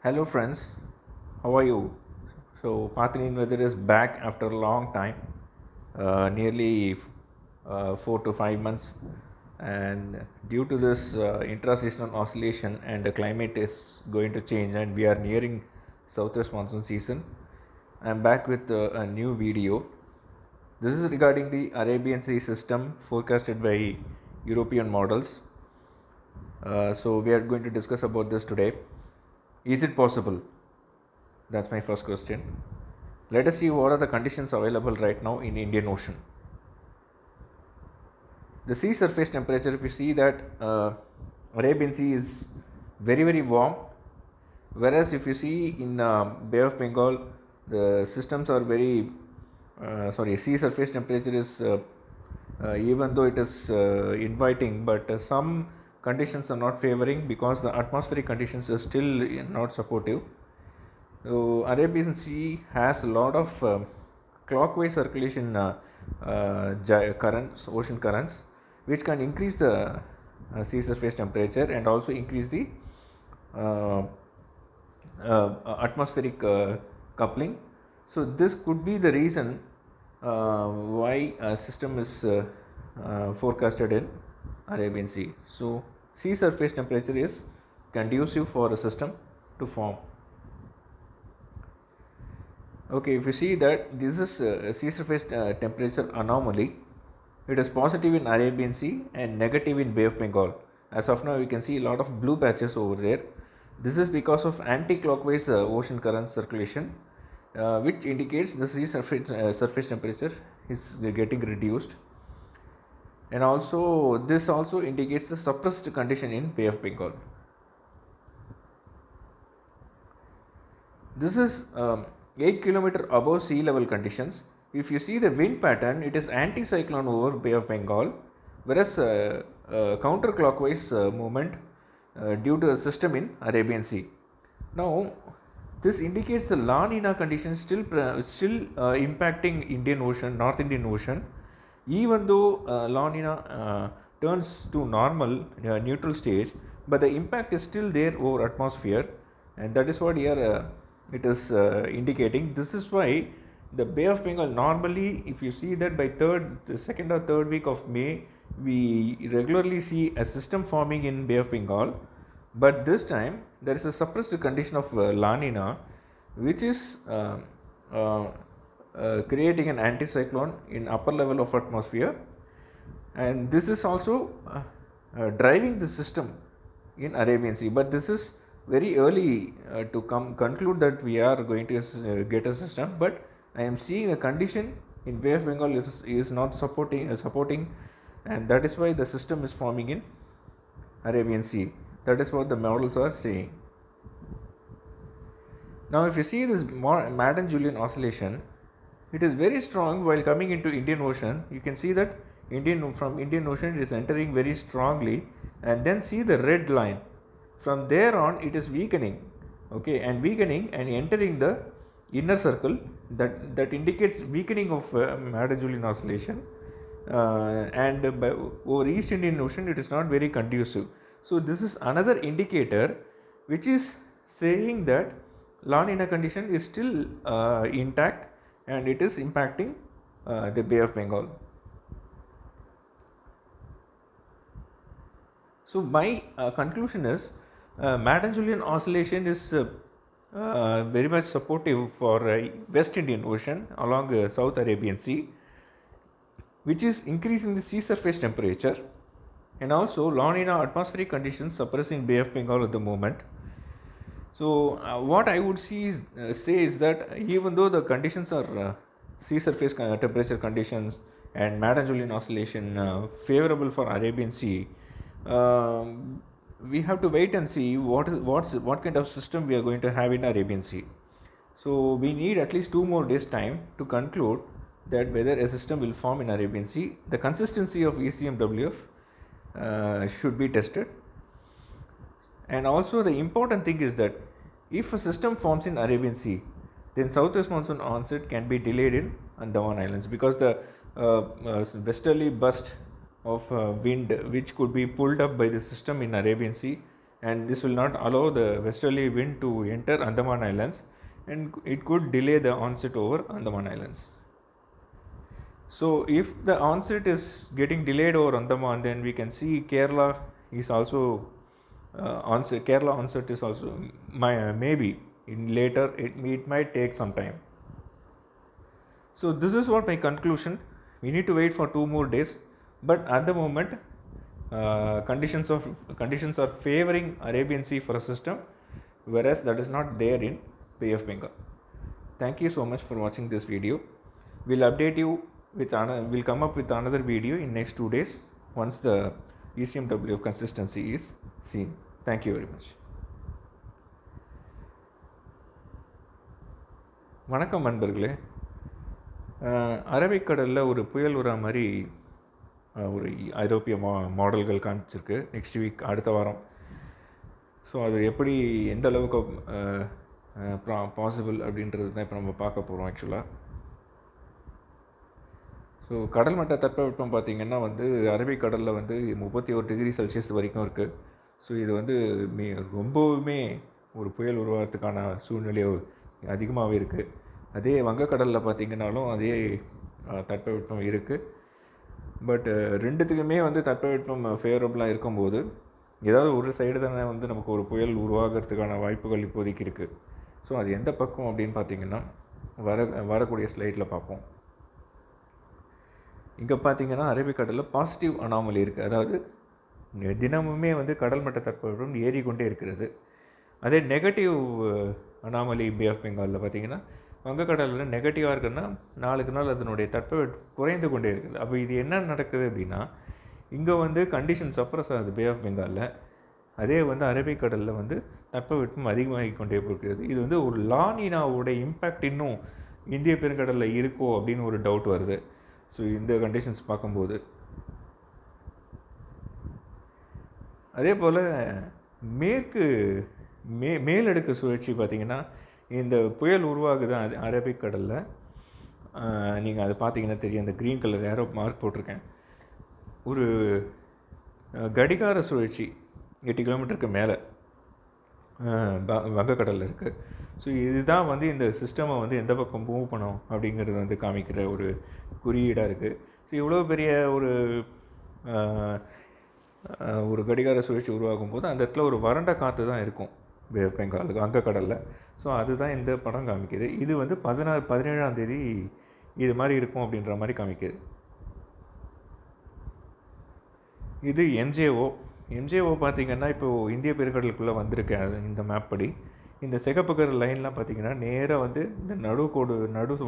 Hello friends, how are you? So Pathin weather is back after a long time, nearly 4 to 5 months, and due to this intra-seasonal oscillation and the climate is going to change, and we are nearing southwest monsoon season. I am back with a new video. This is regarding the Arabian Sea system forecasted by European models. So we are going to discuss about this today. Is it possible? That's my first question. Let us see what are the conditions available right now in Indian Ocean. The sea surface temperature, if you see that Arabian Sea is very warm, whereas if you see in Bay of Bengal, the systems are sea surface temperature is even though it is inviting, but some conditions are not favoring because the atmospheric conditions are still not supportive. So Arabian Sea has a lot of clockwise circulation currents, ocean currents, which can increase the sea surface temperature and also increase the uh, atmospheric coupling. So this could be the reason why a system is forecasted in Arabian Sea. So sea surface temperature is conducive for a system to form. Okay, if you see that this is sea surface temperature anomaly, it is positive in Arabian Sea and negative in Bay of Bengal. As of now, you can see a lot of blue patches over there. This is because of anti-clockwise ocean current circulation, which indicates the sea surface temperature is getting reduced. And also, this also indicates the suppressed condition in Bay of Bengal. This is 8 kilometer above sea level conditions. If you see the wind pattern, it is anticyclone over Bay of Bengal, whereas counterclockwise movement due to a system in Arabian Sea. Now, this indicates the La Nina conditions still impacting Indian Ocean, North Indian Ocean, even though La Nina turns to normal neutral stage, but the impact is still there over atmosphere, and that is what here it is indicating. This is why the Bay of Bengal normally, if you see that by the second or third week of May, we regularly see a system forming in Bay of Bengal, but this time there is a suppressed condition of La Nina, which is creating an anticyclone in upper level of atmosphere, and this is also driving the system in Arabian Sea. But this is very early to conclude that we are going to get a system. But I am seeing a condition in Bay of Bengal is not supporting, and that is why the system is forming in Arabian Sea. That is what the models are saying. Now, if you see this Madden-Julian oscillation, it is very strong while coming into Indian Ocean. You can see that from Indian Ocean it is entering very strongly, and then see the red line. From there on, it is weakening, okay, and entering the inner circle. That indicates weakening of Madden-Julian oscillation, and over East Indian Ocean it is not very conducive. So this is another indicator which is saying that La Nina condition is still intact and it is impacting the Bay of Bengal. So my conclusion is Madden-Julian oscillation is very much supportive for West Indian Ocean along South Arabian Sea, which is increasing the sea surface temperature, and also La Nina atmospheric conditions suppressing Bay of Bengal at the moment. So what I would say is that even though the conditions are sea surface temperature conditions and Madden-Julian oscillation favorable for Arabian Sea, we have to wait and see what kind of system we are going to have in Arabian Sea. So we need at least 2 more days time to conclude that whether a system will form in Arabian Sea. The consistency of ECMWF should be tested. And also the important thing is that if a system forms in Arabian Sea, then southwest monsoon onset can be delayed in Andaman Islands, because the westerly burst of wind which could be pulled up by the system in Arabian Sea and this will not allow the westerly wind to enter Andaman Islands, and it could delay the onset over Andaman Islands. So if the onset is getting delayed over Andaman, then we can see Kerala is also Kerala onset is also maybe in later it might take some time. So this is what my conclusion. We need to wait for 2 more days, but at the moment conditions are favoring Arabian Sea for a system, whereas that is not there in Bay of Bengal. Thank you so much for watching this video. We'll update you with we'll come up with another video in next 2 days once the ECMW consistency is seen. Thank you very much. வணக்கம் நண்பர்களே. அரபிக்கடலில் ஒரு புயல் வரா மாதிரி ஒரு ஐரோப்பிய மாடல்கள் காமிச்சிருக்கு நெக்ஸ்ட் வீக், அடுத்த வாரம். ஸோ அது எப்படி எந்த அளவுக்கு பாசிபிள் அப்படின்றது தான் இப்போ நம்ம பார்க்க போகிறோம் ஆக்சுவலாக. ஸோ கடல் மட்ட தட்பவெப்பம் பார்த்திங்கன்னா வந்து அரபிக்கடலில் வந்து 31 டிகிரி செல்சியஸ் வரைக்கும் இருக்குது. ஸோ இது வந்து ரொம்பவுமே ஒரு புயல் உருவாகிறதுக்கான சூழ்நிலை அதிகமாகவே இருக்குது. அதே வங்கக்கடலில் பார்த்திங்கனாலும் அதே தட்பவெப்பம் இருக்குது. பட் ரெண்டுத்துக்குமே வந்து தட்பவெப்பம் ஃபேவரபுளாக இருக்கும்போது ஏதாவது ஒரு சைடு தானே வந்து நமக்கு ஒரு புயல் உருவாகிறதுக்கான வாய்ப்புகள் இப்போதைக்கு இருக்குது. ஸோ அது எந்த பக்கம் அப்படின்னு பார்த்திங்கன்னா வரக்கூடிய ஸ்லைடில் பார்ப்போம். இங்கே பார்த்திங்கன்னா அரபிக்கடலில் பாசிட்டிவ் அனாமலி இருக்குது. அதாவது தினமுமே வந்து கடல் மட்ட தட்பவெப்பம் ஏறிக்கொண்டே இருக்கிறது. அதே நெகட்டிவ் அனாமலி பே ஆஃப் பெங்காலில் பார்த்திங்கன்னா வங்கக்கடலில் நெகட்டிவாக இருக்குன்னா நாளுக்கு நாள் அதனுடைய தட்பவெப்பம் குறைந்து கொண்டே இருக்குது. அப்போ இது என்ன நடக்குது அப்படின்னா, இங்கே வந்து கண்டிஷன் சப்ரஸ் ஆகுது பே ஆஃப் பெங்காலில். அதே வந்து அரபிக்கடலில் வந்து தட்பவெப்பம் அதிகமாகி கொண்டே போகிறது. இது வந்து ஒரு லானினாவோட இம்பேக்ட் இன்னும் இந்திய பெருங்கடலில் இருக்கோ அப்படின்னு ஒரு டவுட் வருது. ஸோ இந்த கண்டிஷன்ஸ் பார்க்கும்போது அதே போல் மேலடுக்கு சுழற்சி பார்த்திங்கன்னா இந்த புயல் உருவாகுது அரபிக்கடலில். நீங்கள் அதை பார்த்தீங்கன்னா தெரியும், அந்த க்ரீன் கலர் ஏரோ மார்க் போட்டிருக்கேன். ஒரு கடிகார சுழற்சி 8 கிலோமீட்டருக்கு மேலே வங்கக்கடலில் இருக்குது. ஸோ இதுதான் வந்து இந்த சிஸ்டமை வந்து எந்த பக்கம் மூவ் பண்ணோம் அப்படிங்கிறது வந்து காமிக்கிற ஒரு குறியீடாக இருக்குது. ஸோ இவ்வளோ பெரிய ஒரு கடிகார சுழற்சி உருவாகும் போது அந்த இடத்துல ஒரு வறண்ட காற்று தான் இருக்கும் பே ஆஃப் பெங்காலுக்கு வங்கக்கடலில். ஸோ அதுதான் இந்த படம் காமிக்குது. இது வந்து 17ஆம் தேதி இது மாதிரி இருக்கும் அப்படின்ற மாதிரி காமிக்குது. இது எம்ஜேஓ பார்த்திங்கன்னா இப்போது இந்திய பெருங்கடலுக்குள்ளே வந்திருக்கேன் இந்த மேப் படி. இந்த சிகப்பு கலர் லைன்லாம் பார்த்திங்கன்னா நேராக வந்து இந்த நடு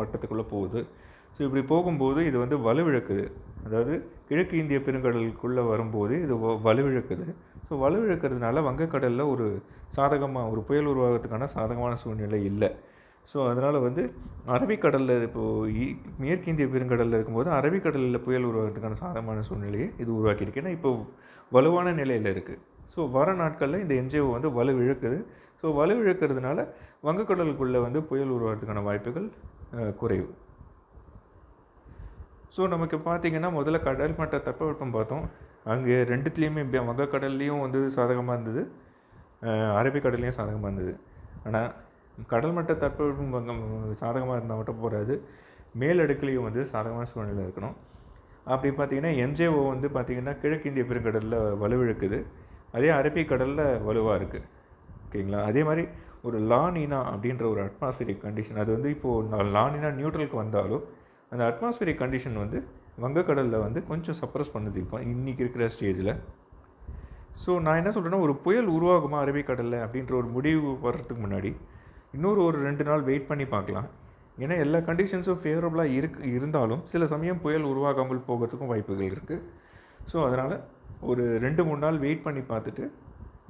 வட்டத்துக்குள்ளே போகுது. ஸோ இப்படி போகும்போது இது வந்து வலுவிழக்குது. அதாவது கிழக்கு இந்திய பெருங்கடலுக்குள்ளே வரும்போது இது வலுவிழக்குது. ஸோ வலுவிழக்கிறதுனால வங்கக்கடலில் ஒரு புயல் உருவாகிறதுக்கான சாதகமான சூழ்நிலை இல்லை. ஸோ அதனால் வந்து அரபிக்கடலில் இப்போது மேற்கு இந்திய பெருங்கடலில் இருக்கும்போது அரபிக்கடலில் புயல் உருவாகிறதுக்கான சாதகமான சூழ்நிலையை இது உருவாக்கியிருக்கு. ஏன்னா இப்போ வலுவான நிலையில் இருக்குது. ஸோ வர நாட்களில் இந்த எம்ஜிஓ வந்து வலுவிழக்குது. ஸோ வலுவிழக்கிறதுனால வங்கக்கடலுக்குள்ளே வந்து புயல் உருவாகிறதுக்கான வாய்ப்புகள் குறைவு. ஸோ நமக்கு பார்த்திங்கன்னா முதல்ல கடல் மட்ட தட்பவெப்பம் பார்த்தோம். அங்கே ரெண்டுத்துலேயுமே வங்கக்கடல்லையும் வந்து சாதகமாக இருந்தது, அரபிக்கடல்லையும் சாதகமாக இருந்தது. ஆனால் கடல் மட்ட தட்பவெப்பம் சாதகமாக இருந்தால் மட்டும் போகாது, மேலடுக்குலேயும் வந்து சாதகமான சூழ்நிலை இருக்கணும். அப்படி பார்த்திங்கன்னா எம்ஜேஓ வந்து பார்த்திங்கன்னா கிழக்கு இந்திய பெருங்கடலில் வலுவிழக்குது, அதே அரபிக்கடலில் வலுவாக இருக்குது. ஓகேங்களா? அதே மாதிரி ஒரு லானினா அப்படின்ற ஒரு அட்மாஸ்பியரிக் கண்டிஷன், அது வந்து இப்போது லானினா நியூட்ரலுக்கு வந்தாலும் அந்த அட்மாஸ்பியரிக் கண்டிஷன் வந்து வங்கக்கடலில் வந்து கொஞ்சம் சப்ரஸ் பண்ணுது இப்போ இன்றைக்கி இருக்கிற ஸ்டேஜில். ஸோ நான் என்ன சொல்கிறேன்னா, ஒரு புயல் உருவாகுமா அரபிக்கடலில் அப்படின்ற ஒரு முடிவு வர்றதுக்கு முன்னாடி ஒரு 2 நாள் வெயிட் பண்ணி பார்க்கலாம். ஏன்னா எல்லா கண்டிஷன்ஸும் ஃபேவரபுளாக இருந்தாலும் சில சமயம் புயல் உருவாகாமல் போகிறதுக்கும் வாய்ப்புகள் இருக்குது. ஸோ அதனால் ஒரு 2-3 நாள் வெயிட் பண்ணி பார்த்துட்டு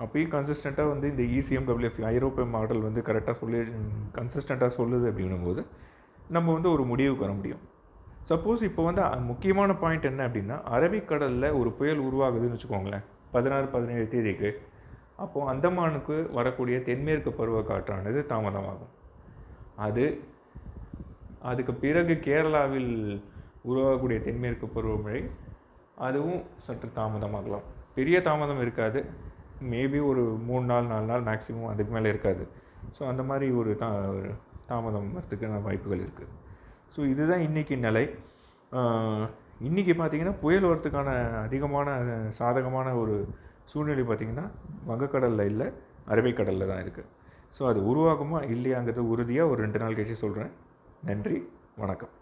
அப்பயும் கன்சிஸ்டண்ட்டாக வந்து இந்த ECMWF ஐரோப்பிய மாடல் வந்து கரெக்டாக கன்சிஸ்டண்ட்டாக சொல்லுது அப்படின்னும்போது நம்ம வந்து ஒரு முடிவுக்கு வர முடியும். சப்போஸ் இப்போ வந்து முக்கியமான பாயிண்ட் என்ன அப்படின்னா, அரபிக்கடலில் ஒரு புயல் உருவாகுதுன்னு வச்சுக்கோங்களேன் 16-17 தேதிக்கு, அப்போது அந்தமானுக்கு வரக்கூடிய தென்மேற்கு பருவக்காற்றானது தாமதமாகும். அதுக்கு பிறகு கேரளாவில் உருவாகக்கூடிய தென்மேற்கு பருவமழை அதுவும் சற்று தாமதமாகலாம். பெரிய தாமதம் இருக்காது, மேபி ஒரு 3 நாள் 4 நாள் மேக்ஸிமம், அதுக்கு மேலே இருக்காது. ஸோ அந்த மாதிரி ஒரு தாமதம் வரத்துக்கான வாய்ப்புகள் இருக்குது. ஸோ இதுதான் இன்றைக்கி நிலை. இன்றைக்கி பார்த்திங்கன்னா புயல் வரத்துக்கான அதிகமான சாதகமான ஒரு சூழ்நிலை பார்த்திங்கன்னா வங்கக்கடலில் இல்லை, அரபிக்கடலில் தான் இருக்குது. ஸோ அது உருவாகுமா இல்லையாங்கிறது உறுதியாக ஒரு 2 நாள் கழிச்சு சொல்கிறேன். நன்றி, வணக்கம்.